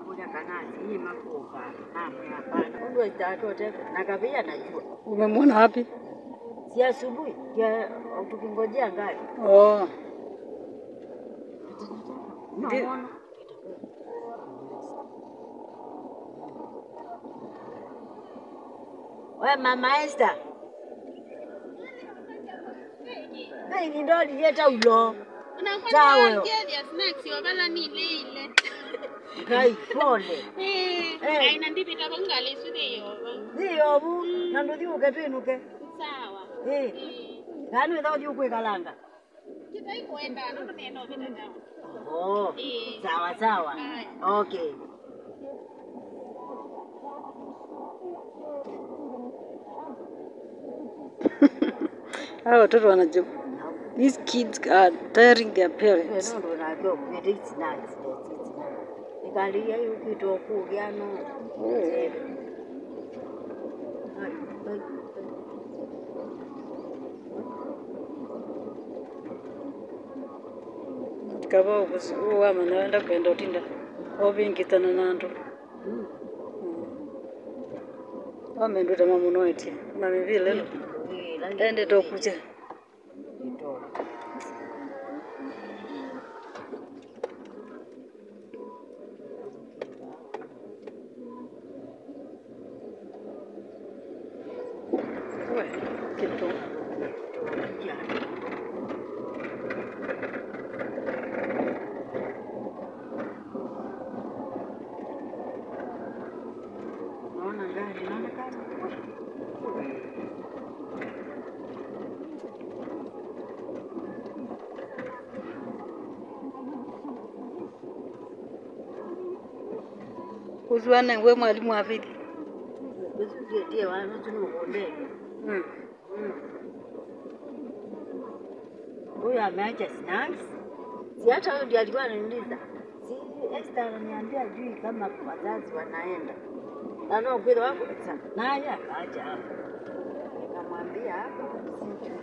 kuja kanasi hii makoka hapana ndio itatote na kabia najua. Umemwona wapi? Si asubuhi ya tukingojea gari. Oh. Unaona? Wewe Mama Esther. Hey, ndio alileta ulo. Unakwenda ya snacks wabala ni ile. Kai pole. Aina ndipi tabongali sude yoba. Ndio bu, na ndio diuke pinuke. Sawa. Ngani wewe ndio kuikalanga. Kitai kwenda ndo neno bitata. Oh. Sawa sawa. Okay. Hao watoto wanajibu. These kids are tiring their parents. No, no, no, it's nice. Ikalia hiyo kitu kugiano. Kabo uwa manaenda kwenda utinda. Obingitana nandu. Wamendota mamuno eti. Mami vile. Ende tokuja. Kitu. Naona gari, naona gari. Uzwane we mwalimu afiki. Ndiye wana tunukonde. Huyu ameacha snacks. Si hata huyo ndiye alikuwa ananiuliza. Si Esther ananiambia juu kama wazazi wanaenda. Na ndio kweli wako sana. Naye akaacha hapo. Nikamwambia hapo sijui.